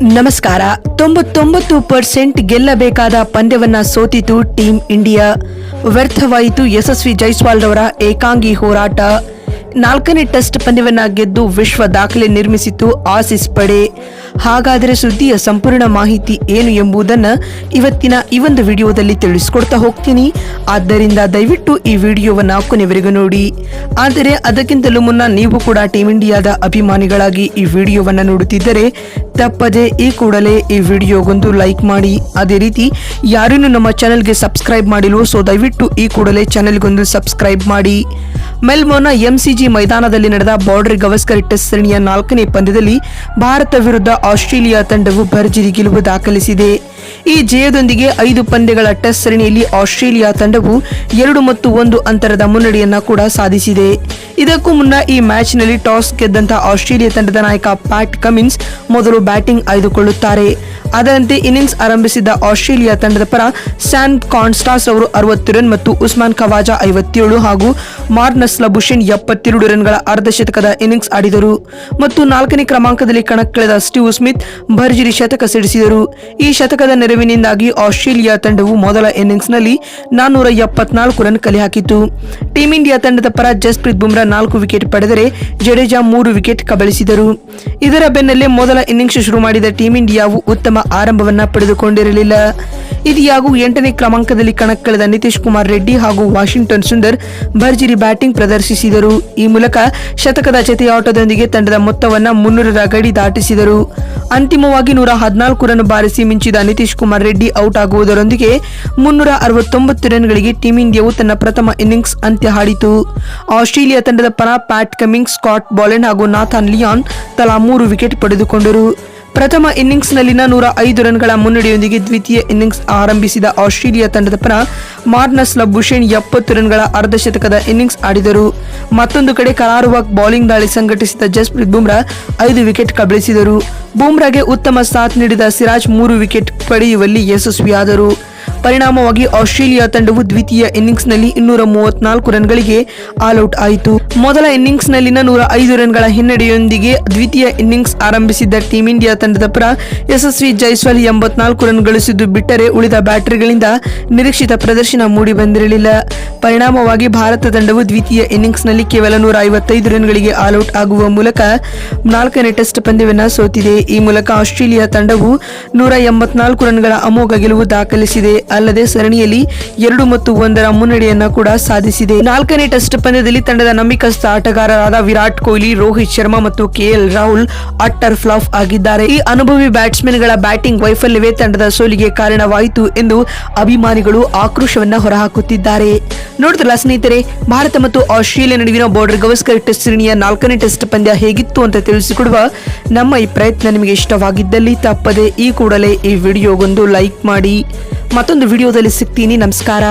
ನಮಸ್ಕಾರ. 99% ಗೆಲ್ಲಬೇಕಾದ ಪಂದ್ಯವನ್ನ ಸೋತಿತು team India. ವ್ಯರ್ಥವಾಯಿತು ಯಶಸ್ವಿ ಜೈಸ್ವಾಲ್ ರವರ ಏಕಾಂಗಿ ಹೋರಾಟ. 4ನೇ ಟೆಸ್ಟ್ ಪಂದ್ಯವನ್ನ ಗೆದ್ದು ವಿಶ್ವ ದಾಖಲೆ ನಿರ್ಮಿಸಿತು ಆಸೀಸ್ ಪಡೆ. ಹಾಗಾದರೆ ಸುದ್ದಿಯ ಸಂಪೂರ್ಣ ಮಾಹಿತಿ ಏನು ಎಂಬುದನ್ನು ಇವತ್ತಿನ ಈ ಒಂದು ವಿಡಿಯೋದಲ್ಲಿ ತಿಳಿಸ್ಕೊಡ್ತಾ ಹೋಗ್ತೀನಿ. ಆದ್ದರಿಂದ ದಯವಿಟ್ಟು ಈ ವಿಡಿಯೋವನ್ನ ಕೊನೆವರೆಗೂ ನೋಡಿ. ಆದರೆ ಅದಕ್ಕಿಂತಲೂ ಮುನ್ನ ನೀವು ಕೂಡ ಟೀಂ ಇಂಡಿಯಾದ ಅಭಿಮಾನಿಗಳಾಗಿ ಈ ವಿಡಿಯೋವನ್ನ ನೋಡುತ್ತಿದ್ದರೆ ತಪ್ಪದೆ ಈ ಕೂಡಲೇ ಈ ವಿಡಿಯೋಗೊಂದು ಲೈಕ್ ಮಾಡಿ. ಅದೇ ರೀತಿ ಯಾರನ್ನು ನಮ್ಮ ಚಾನೆಲ್ಗೆ ಸಬ್ಸ್ಕ್ರೈಬ್ ಮಾಡಿಲ್ವೋ ಸೊ ದಯವಿಟ್ಟು ಈ ಕೂಡಲೇ ಚಾನೆಲ್ಗೊಂದು ಸಬ್ಸ್ಕ್ರೈಬ್ ಮಾಡಿ. ಮೆಲ್ಬೋರ್ನ್ನ ಎಂಸಿಜಿ ಮೈದಾನದಲ್ಲಿ ನಡೆದ ಬಾರ್ಡರ್ ಗವಾಸ್ಕರ್ ಟೆಸ್ಟ್ ಸರಣಿಯ 4ನೇ ಪಂದ್ಯದಲ್ಲಿ ಭಾರತ ವಿರುದ್ಧ ಆಸ್ಟ್ರೇಲಿಯಾ ತಂಡವು ಭರ್ಜರಿ ಗೆಲುವು ದಾಖಲಿಸಿದೆ. ಈ ಜಯದೊಂದಿಗೆ 5 ಪಂದ್ಯಗಳ ಟೆಸ್ಟ್ ಸರಣಿಯಲ್ಲಿ ಆಸ್ಟ್ರೇಲಿಯಾ ತಂಡವು 2-1 ಅಂತರದ ಮುನ್ನಡೆಯನ್ನ ಕೂಡ ಸಾಧಿಸಿದೆ. ಇದಕ್ಕೂ ಮುನ್ನ ಈ ಮ್ಯಾಚ್ನಲ್ಲಿ ಟಾಸ್ ಗೆದ್ದಂತ ಆಸ್ಟ್ರೇಲಿಯಾ ತಂಡದ ನಾಯಕ ಪ್ಯಾಟ್ ಕಮಿನ್ಸ್ ಮೊದಲು ಬ್ಯಾಟಿಂಗ್ ಆಯ್ದುಕೊಳ್ಳುತ್ತಾರೆ. ಅದರಂತೆ ಇನ್ನಿಂಗ್ಸ್ ಆರಂಭಿಸಿದ ಆಸ್ಟ್ರೇಲಿಯಾ ತಂಡದ ಪರ ಸ್ಯಾನ್ ಕಾನ್ಸ್ಟಾಸ್ ಅವರು 60 ರನ್ ಮತ್ತು ಉಸ್ಮಾನ್ ಖವಾಜಾ 57 ಹಾಗೂ ಮಾರ್ನಸ್ ಲಬುಷೇನ್ 72 ರನ್ಗಳ ಅರ್ಧಶತಕದ ಇನ್ನಿಂಗ್ಸ್ ಆಡಿದರು ಮತ್ತು 4ನೇ ಕ್ರಮಾಂಕದಲ್ಲಿ ಕಣಕ್ಕಿಳಿದ ಸ್ಟೀವ್ ಸ್ಮಿತ್ ಭರ್ಜರಿ ಶತಕ ಸಿಡಿಸಿದರು. ಈ ಶತಕದ ನೆರವಿನಿಂದಾಗಿ ಆಸ್ಟ್ರೇಲಿಯಾ ತಂಡವು ಮೊದಲ ಇನ್ನಿಂಗ್ಸ್ನಲ್ಲಿ 474 ರನ್ ಕಲೆ ಹಾಕಿತು. ಟೀಂ ಇಂಡಿಯಾ ತಂಡದ ಪರ ಜಸ್ಪ್ರೀತ್ ಬುಮ್ರಾ 4 ವಿಕೆಟ್ ಪಡೆದರೆ ಜಡೇಜಾ 3 ವಿಕೆಟ್ ಕಬಳಿಸಿದರು. ಇದರ ಬೆನ್ನಲ್ಲೇ ಮೊದಲ ಇನ್ನಿಂಗ್ಸ್ ಶುರು ಮಾಡಿದ ಟೀಂ ಇಂಡಿಯಾವು ಉತ್ತಮ ಆರಂಭವನ್ನ ಪಡೆದುಕೊಂಡಿರಲಿಲ್ಲ. ಇದಿಯಾಗೂ 8ನೇ ಕ್ರಮಾಂಕದಲ್ಲಿ ಕಣಕ್ಕಿಳಿದ ನಿತೀಶ್ ಕುಮಾರ್ ರೆಡ್ಡಿ ಹಾಗೂ ವಾಷಿಂಗ್ಟನ್ ಸುಂದರ್ ಭರ್ಜರಿ ಬ್ಯಾಟಿಂಗ್ ಪ್ರದರ್ಶಿಸಿದರು. ಈ ಮೂಲಕ ಶತಕದ ಜತೆಯಾಟದೊಂದಿಗೆ ತಂಡದ ಮೊತ್ತವನ್ನ 300ರ ಗಡಿ ದಾಟಿಸಿದರು. ಅಂತಿಮವಾಗಿ 114 ರನ್ ಬಾರಿಸಿ ಮಿಂಚಿದ ನಿತೀಶ್ ಕುಮಾರ್ ರೆಡ್ಡಿ ಔಟ್ ಆಗುವುದರೊಂದಿಗೆ 369 ರನ್ಗಳಿಗೆ ಟೀಂ ಇಂಡಿಯಾವು ತನ್ನ ಪ್ರಥಮ ಇನ್ನಿಂಗ್ಸ್ ಅಂತ್ಯ ಹಾಡಿತು. ಆಸ್ಟ್ರೇಲಿಯಾ ತಂಡದ ಪರ ಪ್ಯಾಟ್ ಕಮಿನ್ಸ್, ಸ್ಕಾಟ್ ಬಾಲೆಂಡ್ ಹಾಗೂ ನಾಥನ್ ಲಿಯಾನ್ ತಲಾ 3 ವಿಕೆಟ್ ಪಡೆದುಕೊಂಡರು. ಪ್ರಥಮ ಇನ್ನಿಂಗ್ಸ್ನಲ್ಲಿನ 105 ರನ್ಗಳ ಮುನ್ನಡೆಯೊಂದಿಗೆ ದ್ವಿತೀಯ ಇನ್ನಿಂಗ್ಸ್ ಆರಂಭಿಸಿದ ಆಸ್ಟ್ರೇಲಿಯಾ ತಂಡದ ಪರ ಮಾರ್ನಸ್ ಲಬುಷೇನ್ 70 ರನ್ಗಳ ಅರ್ಧಶತಕದ ಇನ್ನಿಂಗ್ಸ್ ಆಡಿದರು. ಮತ್ತೊಂದು ಕಡೆ ಕರಾರುವಾಕ್ ಬೌಲಿಂಗ್ ದಾಳಿ ಸಂಘಟಿಸಿದ ಜಸ್ಪ್ರೀತ್ ಬುಮ್ರಾ 5 ವಿಕೆಟ್ ಕಬಳಿಸಿದರು. ಬುಮ್ರಾಗೆ ಉತ್ತಮ ಸಾಥ್ ನೀಡಿದ ಸಿರಾಜ್ 3 ವಿಕೆಟ್ ಪಡೆಯುವಲ್ಲಿ ಯಶಸ್ವಿಯಾದರು. ಪರಿಣಾಮವಾಗಿ ಆಸ್ಟ್ರೇಲಿಯಾ ತಂಡವು ದ್ವಿತೀಯ ಇನ್ನಿಂಗ್ಸ್ನಲ್ಲಿ 234 ರನ್ಗಳಿಗೆ ಆಲ್ಔಟ್ ಆಯಿತು. ಮೊದಲ ಇನ್ನಿಂಗ್ಸ್ನಲ್ಲಿನ 105 ರನ್ಗಳ ಹಿನ್ನಡೆಯೊಂದಿಗೆ ದ್ವಿತೀಯ ಇನ್ನಿಂಗ್ಸ್ ಆರಂಭಿಸಿದ್ದ ಟೀಂ ಇಂಡಿಯಾ ತಂಡದ ಪರ ಯಶಸ್ವಿ ಜೈಸ್ವಾಲ್ 84 ರನ್ ಗಳಿಸಿದ್ದು ಬಿಟ್ಟರೆ ಉಳಿದ ಬ್ಯಾಟರ್ಗಳಿಂದ ನಿರೀಕ್ಷಿತ ಪ್ರದರ್ಶನ ಮೂಡಿ ಬಂದಿರಲಿಲ್ಲ. ಪರಿಣಾಮವಾಗಿ ಭಾರತ ತಂಡವು ದ್ವಿತೀಯ ಇನ್ನಿಂಗ್ಸ್ನಲ್ಲಿ ಕೇವಲ 155 ರನ್ಗಳಿಗೆ ಆಲ್ಔಟ್ ಆಗುವ ಮೂಲಕ 4ನೇ ಟೆಸ್ಟ್ ಪಂದ್ಯವನ್ನ ಸೋತಿದೆ. ಈ ಮೂಲಕ ಆಸ್ಟ್ರೇಲಿಯಾ ತಂಡವು 184 ರನ್ಗಳ ಅಮೋಘ ಗೆಲುವು ದಾಖಲಿಸಿದೆ. ಅಲ್ಲದೆ ಸರಣಿಯಲ್ಲಿ 2-1ರ ಮುನ್ನಡೆಯನ್ನ ಕೂಡ ಸಾಧಿಸಿದೆ. 4ನೇ ಟೆಸ್ಟ್ ಪಂದ್ಯದಲ್ಲಿ ತಂಡದ ನಂಬಿಕಸ್ಥ ಆಟಗಾರರಾದ ವಿರಾಟ್ ಕೊಹ್ಲಿ, ರೋಹಿತ್ ಶರ್ಮಾ ಮತ್ತು ಕೆಎಲ್ ರಾಹುಲ್ ಅಟ್ಟರ್ ಫ್ಲಾಪ್ ಆಗಿದ್ದಾರೆ. ಈ ಅನುಭವಿ ಬ್ಯಾಟ್ಸ್ಮನ್ಗಳ ಬ್ಯಾಟಿಂಗ್ ವೈಫಲ್ಯವೇ ತಂಡದ ಸೋಲಿಗೆ ಕಾರಣವಾಯಿತು ಎಂದು ಅಭಿಮಾನಿಗಳು ಆಕ್ರೋಶವನ್ನ ಹೊರಹಾಕುತ್ತಿದ್ದಾರೆ. ನೋಡಿದ್ರಲ್ಲ ಸ್ನೇಹಿತರೆ, ಭಾರತ ಮತ್ತು ಆಸ್ಟ್ರೇಲಿಯಾ ನಡುವಿನ ಬಾರ್ಡರ್ ಗವಾಸ್ಕರ್ ಟೆಸ್ಟ್ ಸರಣಿಯ 4ನೇ ಟೆಸ್ಟ್ ಪಂದ್ಯ ಹೇಗಿತ್ತು ಅಂತ ತಿಳಿಸಿಕೊಡುವ ನಮ್ಮ ಈ ಪ್ರಯತ್ನ ನಿಮಗೆ ಇಷ್ಟವಾಗಿದ್ದಲ್ಲಿ ತಪ್ಪದೆ ಈ ಕೂಡಲೇ ಈ ವಿಡಿಯೋಗೊಂದು ಲೈಕ್ ಮಾಡಿ. ಮತ್ತೊಂದು ವಿಡಿಯೋದಲ್ಲಿ ಸಿಗ್ತೀನಿ. ನಮಸ್ಕಾರ.